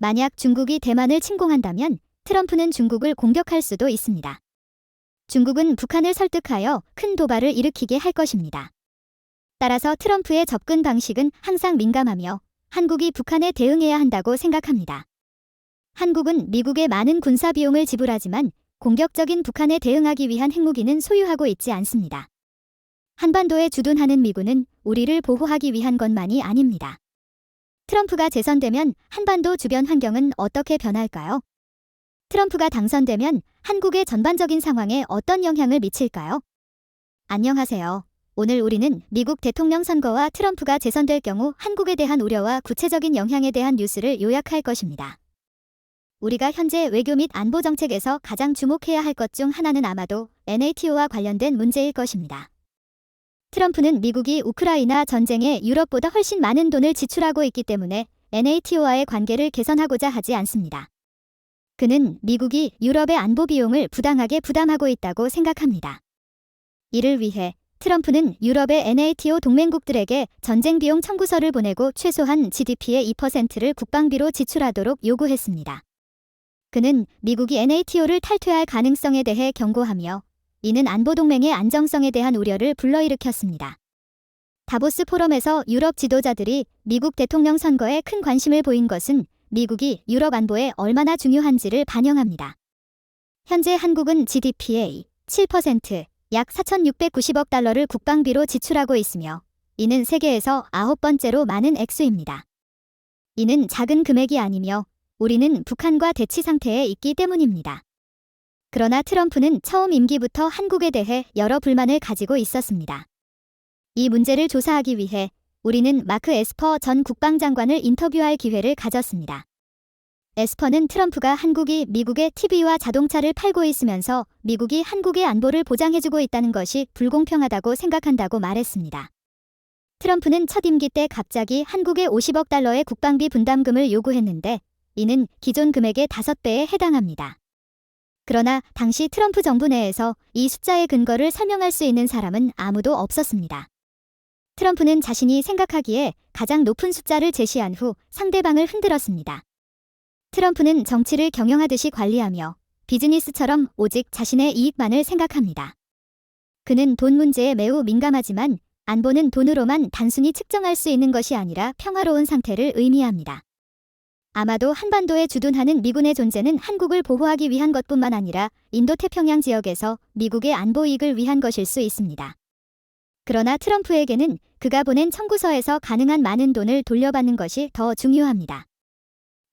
만약 중국이 대만을 침공한다면 트럼프는 중국을 공격할 수도 있습니다. 중국은 북한을 설득하여 큰 도발을 일으키게 할 것입니다. 따라서 트럼프의 접근 방식은 항상 민감하며 한국이 북한에 대응해야 한다고 생각합니다. 한국은 미국에 많은 군사 비용을 지불하지만 공격적인 북한에 대응하기 위한 핵무기는 소유하고 있지 않습니다. 한반도에 주둔하는 미군은 우리를 보호하기 위한 것만이 아닙니다. 트럼프가 재선되면 한반도 주변 환경은 어떻게 변할까요? 트럼프가 당선되면 한국의 전반적인 상황에 어떤 영향을 미칠까요? 안녕하세요. 오늘 우리는 미국 대통령 선거와 트럼프가 재선될 경우 한국에 대한 우려와 구체적인 영향에 대한 뉴스를 요약할 것입니다. 우리가 현재 외교 및 안보 정책에서 가장 주목해야 할 것 중 하나는 아마도 NATO와 관련된 문제일 것입니다. 트럼프는 미국이 우크라이나 전쟁에 유럽보다 훨씬 많은 돈을 지출하고 있기 때문에 NATO와의 관계를 개선하고자 하지 않습니다. 그는 미국이 유럽의 안보 비용을 부당하게 부담하고 있다고 생각합니다. 이를 위해 트럼프는 유럽의 NATO 동맹국들에게 전쟁 비용 청구서를 보내고 최소한 GDP의 2%를 국방비로 지출하도록 요구했습니다. 그는 미국이 NATO를 탈퇴할 가능성에 대해 경고하며 이는 안보동맹의 안정성에 대한 우려를 불러일으켰습니다. 다보스 포럼에서 유럽 지도자들이 미국 대통령 선거에 큰 관심을 보인 것은 미국이 유럽 안보에 얼마나 중요한지를 반영합니다. 현재 한국은 GDP의 7%, 약 4,690억 달러를 국방비로 지출하고 있으며 이는 세계에서 9번째로 많은 액수입니다. 이는 작은 금액이 아니며 우리는 북한과 대치 상태에 있기 때문입니다. 그러나 트럼프는 처음 임기부터 한국에 대해 여러 불만을 가지고 있었습니다. 이 문제를 조사하기 위해 우리는 마크 에스퍼 전 국방장관을 인터뷰할 기회를 가졌습니다. 에스퍼는 트럼프가 한국이 미국에 TV와 자동차를 팔고 있으면서 미국이 한국의 안보를 보장해주고 있다는 것이 불공평하다고 생각한다고 말했습니다. 트럼프는 첫 임기 때 갑자기 한국에 50억 달러의 국방비 분담금을 요구했는데 이는 기존 금액의 5배에 해당합니다. 그러나 당시 트럼프 정부 내에서 이 숫자의 근거를 설명할 수 있는 사람은 아무도 없었습니다. 트럼프는 자신이 생각하기에 가장 높은 숫자를 제시한 후 상대방을 흔들었습니다. 트럼프는 정치를 경영하듯이 관리하며 비즈니스처럼 오직 자신의 이익만을 생각합니다. 그는 돈 문제에 매우 민감하지만 안보는 돈으로만 단순히 측정할 수 있는 것이 아니라 평화로운 상태를 의미합니다. 아마도 한반도에 주둔하는 미군의 존재는 한국을 보호하기 위한 것뿐만 아니라 인도태평양 지역에서 미국의 안보 이익을 위한 것일 수 있습니다. 그러나 트럼프에게는 그가 보낸 청구서에서 가능한 많은 돈을 돌려받는 것이 더 중요합니다.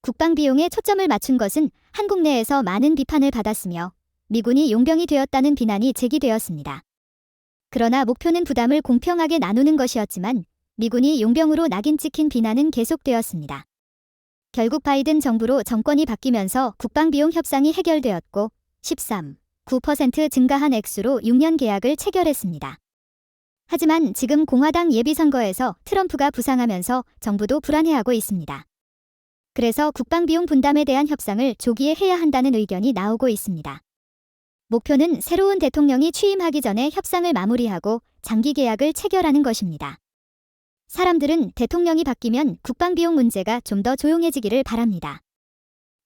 국방 비용에 초점을 맞춘 것은 한국 내에서 많은 비판을 받았으며 미군이 용병이 되었다는 비난이 제기되었습니다. 그러나 목표는 부담을 공평하게 나누는 것이었지만 미군이 용병으로 낙인 찍힌 비난은 계속되었습니다. 결국 바이든 정부로 정권이 바뀌면서 국방비용 협상이 해결되었고 13.9% 증가한 액수로 6년 계약을 체결했습니다. 하지만 지금 공화당 예비선거에서 트럼프가 부상하면서 정부도 불안해하고 있습니다. 그래서 국방비용 분담에 대한 협상을 조기에 해야 한다는 의견이 나오고 있습니다. 목표는 새로운 대통령이 취임하기 전에 협상을 마무리하고 장기 계약을 체결하는 것입니다. 사람들은 대통령이 바뀌면 국방비용 문제가 좀 더 조용해지기를 바랍니다.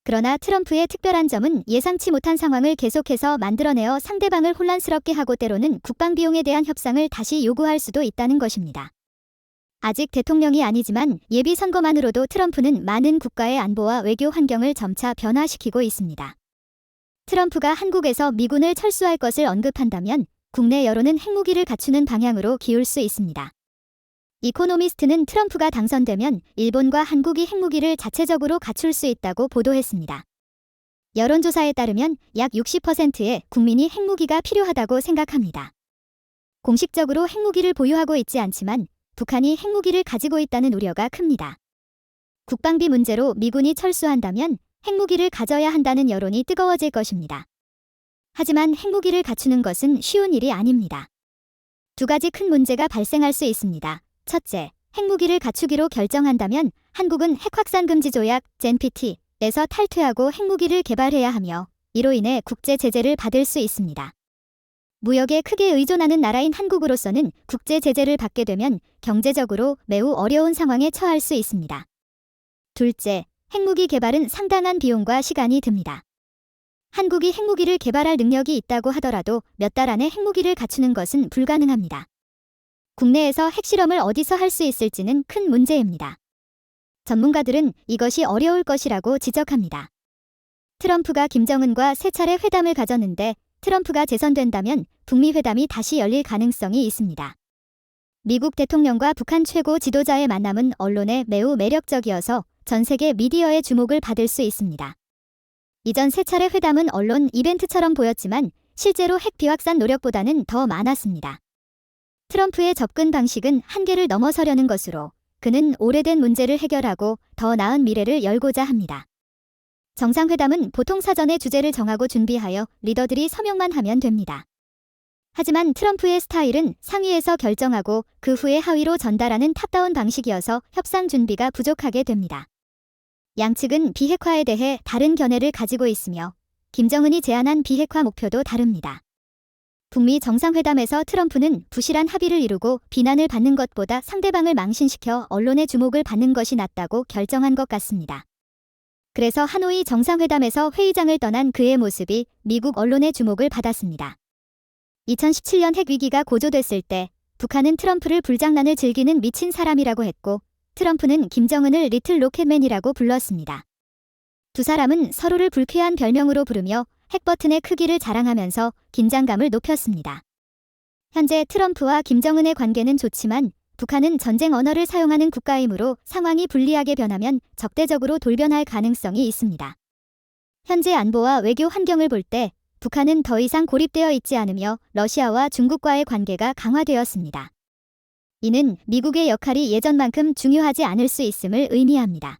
그러나 트럼프의 특별한 점은 예상치 못한 상황을 계속해서 만들어내어 상대방을 혼란스럽게 하고 때로는 국방비용에 대한 협상을 다시 요구할 수도 있다는 것입니다. 아직 대통령이 아니지만 예비선거만으로도 트럼프는 많은 국가의 안보와 외교 환경을 점차 변화시키고 있습니다. 트럼프가 한국에서 미군을 철수할 것을 언급한다면 국내 여론은 핵무기를 갖추는 방향으로 기울 수 있습니다. 이코노미스트는 트럼프가 당선되면 일본과 한국이 핵무기를 자체적으로 갖출 수 있다고 보도했습니다. 여론조사에 따르면 약 60%의 국민이 핵무기가 필요하다고 생각합니다. 공식적으로 핵무기를 보유하고 있지 않지만 북한이 핵무기를 가지고 있다는 우려가 큽니다. 국방비 문제로 미군이 철수한다면 핵무기를 가져야 한다는 여론이 뜨거워질 것입니다. 하지만 핵무기를 갖추는 것은 쉬운 일이 아닙니다. 두 가지 큰 문제가 발생할 수 있습니다. 첫째, 핵무기를 갖추기로 결정한다면 한국은 핵확산금지 조약 (NPT)에서 탈퇴하고 핵무기를 개발해야 하며 이로 인해 국제 제재를 받을 수 있습니다. 무역에 크게 의존하는 나라인 한국으로서는 국제 제재를 받게 되면 경제적으로 매우 어려운 상황에 처할 수 있습니다. 둘째, 핵무기 개발은 상당한 비용과 시간이 듭니다. 한국이 핵무기를 개발할 능력이 있다고 하더라도 몇 달 안에 핵무기를 갖추는 것은 불가능합니다. 국내에서 핵실험을 어디서 할 수 있을지는 큰 문제입니다. 전문가들은 이것이 어려울 것이라고 지적합니다. 트럼프가 김정은과 세 차례 회담을 가졌는데 트럼프가 재선된다면 북미 회담이 다시 열릴 가능성이 있습니다. 미국 대통령과 북한 최고 지도자의 만남은 언론에 매우 매력적이어서 전 세계 미디어의 주목을 받을 수 있습니다. 이전 세 차례 회담은 언론 이벤트처럼 보였지만 실제로 핵 비확산 노력보다는 더 많았습니다. 트럼프의 접근 방식은 한계를 넘어서려는 것으로 그는 오래된 문제를 해결하고 더 나은 미래를 열고자 합니다. 정상회담은 보통 사전에 주제를 정하고 준비하여 리더들이 서명만 하면 됩니다. 하지만 트럼프의 스타일은 상위에서 결정하고 그 후에 하위로 전달하는 탑다운 방식이어서 협상 준비가 부족하게 됩니다. 양측은 비핵화에 대해 다른 견해를 가지고 있으며 김정은이 제안한 비핵화 목표도 다릅니다. 북미 정상회담에서 트럼프는 부실한 합의를 이루고 비난을 받는 것보다 상대방을 망신시켜 언론의 주목을 받는 것이 낫다고 결정한 것 같습니다. 그래서 하노이 정상회담에서 회의장을 떠난 그의 모습이 미국 언론의 주목을 받았습니다. 2017년 핵위기가 고조됐을 때 북한은 트럼프를 불장난을 즐기는 미친 사람이라고 했고 트럼프는 김정은을 리틀 로켓맨이라고 불렀습니다. 두 사람은 서로를 불쾌한 별명으로 부르며 핵버튼의 크기를 자랑하면서 긴장감을 높였습니다. 현재 트럼프와 김정은의 관계는 좋지만 북한은 전쟁 언어를 사용하는 국가이므로 상황이 불리하게 변하면 적대적으로 돌변할 가능성이 있습니다. 현재 안보와 외교 환경을 볼 때 북한은 더 이상 고립되어 있지 않으며 러시아와 중국과의 관계가 강화되었습니다. 이는 미국의 역할이 예전만큼 중요하지 않을 수 있음을 의미합니다.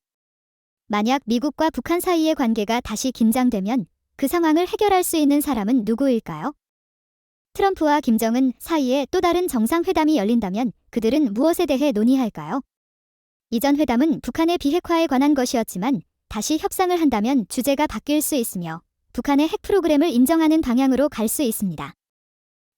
만약 미국과 북한 사이의 관계가 다시 긴장되면 그 상황을 해결할 수 있는 사람은 누구일까요? 트럼프와 김정은 사이에 또 다른 정상회담이 열린다면 그들은 무엇에 대해 논의할까요? 이전 회담은 북한의 비핵화에 관한 것이었지만 다시 협상을 한다면 주제가 바뀔 수 있으며 북한의 핵 프로그램을 인정하는 방향으로 갈 수 있습니다.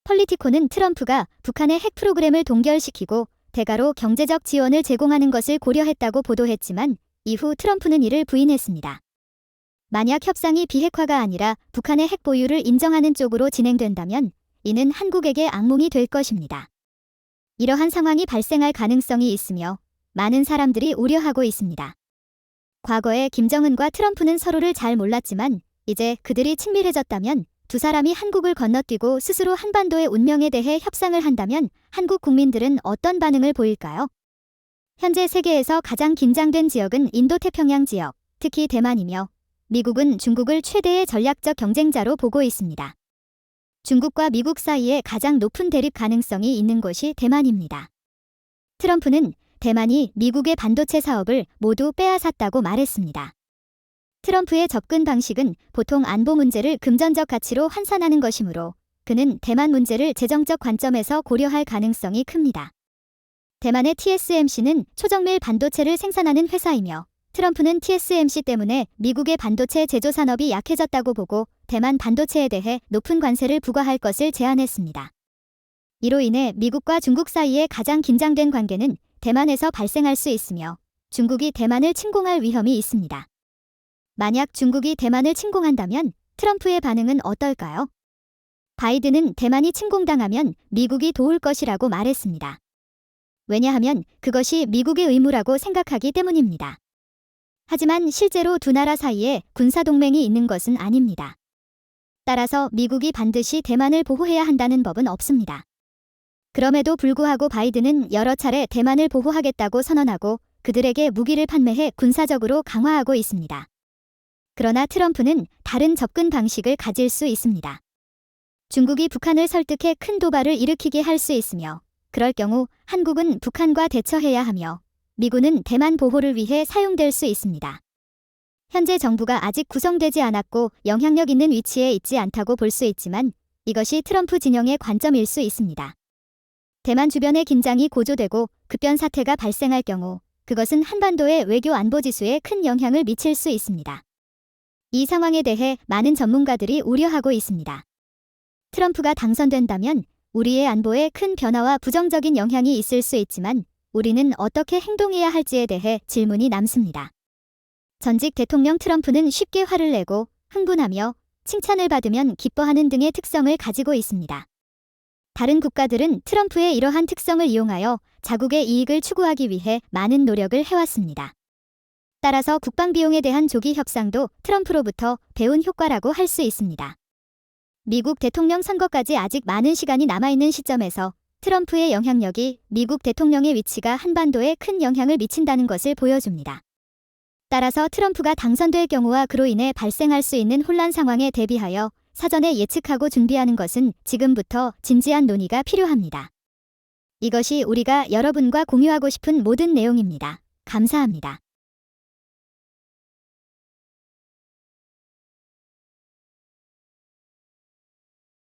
폴리티코는 트럼프가 북한의 핵 프로그램을 동결시키고 대가로 경제적 지원을 제공하는 것을 고려했다고 보도했지만 이후 트럼프는 이를 부인했습니다. 만약 협상이 비핵화가 아니라 북한의 핵 보유를 인정하는 쪽으로 진행된다면 이는 한국에게 악몽이 될 것입니다. 이러한 상황이 발생할 가능성이 있으며 많은 사람들이 우려하고 있습니다. 과거에 김정은과 트럼프는 서로를 잘 몰랐지만 이제 그들이 친밀해졌다면 두 사람이 한국을 건너뛰고 스스로 한반도의 운명에 대해 협상을 한다면 한국 국민들은 어떤 반응을 보일까요? 현재 세계에서 가장 긴장된 지역은 인도태평양 지역, 특히 대만이며 미국은 중국을 최대의 전략적 경쟁자로 보고 있습니다. 중국과 미국 사이에 가장 높은 대립 가능성이 있는 곳이 대만입니다. 트럼프는 대만이 미국의 반도체 사업을 모두 빼앗았다고 말했습니다. 트럼프의 접근 방식은 보통 안보 문제를 금전적 가치로 환산하는 것이므로 그는 대만 문제를 재정적 관점에서 고려할 가능성이 큽니다. 대만의 TSMC는 초정밀 반도체를 생산하는 회사이며 트럼프는 TSMC 때문에 미국의 반도체 제조 산업이 약해졌다고 보고 대만 반도체에 대해 높은 관세를 부과할 것을 제안했습니다. 이로 인해 미국과 중국 사이의 가장 긴장된 관계는 대만에서 발생할 수 있으며 중국이 대만을 침공할 위험이 있습니다. 만약 중국이 대만을 침공한다면 트럼프의 반응은 어떨까요? 바이든은 대만이 침공당하면 미국이 도울 것이라고 말했습니다. 왜냐하면 그것이 미국의 의무라고 생각하기 때문입니다. 하지만 실제로 두 나라 사이에 군사동맹이 있는 것은 아닙니다. 따라서 미국이 반드시 대만을 보호해야 한다는 법은 없습니다. 그럼에도 불구하고 바이든은 여러 차례 대만을 보호하겠다고 선언하고 그들에게 무기를 판매해 군사적으로 강화하고 있습니다. 그러나 트럼프는 다른 접근 방식을 가질 수 있습니다. 중국이 북한을 설득해 큰 도발을 일으키게 할 수 있으며 그럴 경우 한국은 북한과 대처해야 하며 미군은 대만 보호를 위해 사용될 수 있습니다. 현재 정부가 아직 구성되지 않았고 영향력 있는 위치에 있지 않다고 볼 수 있지만 이것이 트럼프 진영의 관점일 수 있습니다. 대만 주변의 긴장이 고조되고 급변 사태가 발생할 경우 그것은 한반도의 외교 안보 지수에 큰 영향을 미칠 수 있습니다. 이 상황에 대해 많은 전문가들이 우려하고 있습니다. 트럼프가 당선된다면 우리의 안보에 큰 변화와 부정적인 영향이 있을 수 있지만 우리는 어떻게 행동해야 할지에 대해 질문이 남습니다. 전직 대통령 트럼프는 쉽게 화를 내고 흥분하며 칭찬을 받으면 기뻐하는 등의 특성을 가지고 있습니다. 다른 국가들은 트럼프의 이러한 특성을 이용하여 자국의 이익을 추구하기 위해 많은 노력을 해왔습니다. 따라서 국방비용에 대한 조기 협상도 트럼프로부터 배운 효과라고 할 수 있습니다. 미국 대통령 선거까지 아직 많은 시간이 남아있는 시점에서 트럼프의 영향력이 미국 대통령의 위치가 한반도에 큰 영향을 미친다는 것을 보여줍니다. 따라서 트럼프가 당선될 경우와 그로 인해 발생할 수 있는 혼란 상황에 대비하여 사전에 예측하고 준비하는 것은 지금부터 진지한 논의가 필요합니다. 이것이 우리가 여러분과 공유하고 싶은 모든 내용입니다. 감사합니다.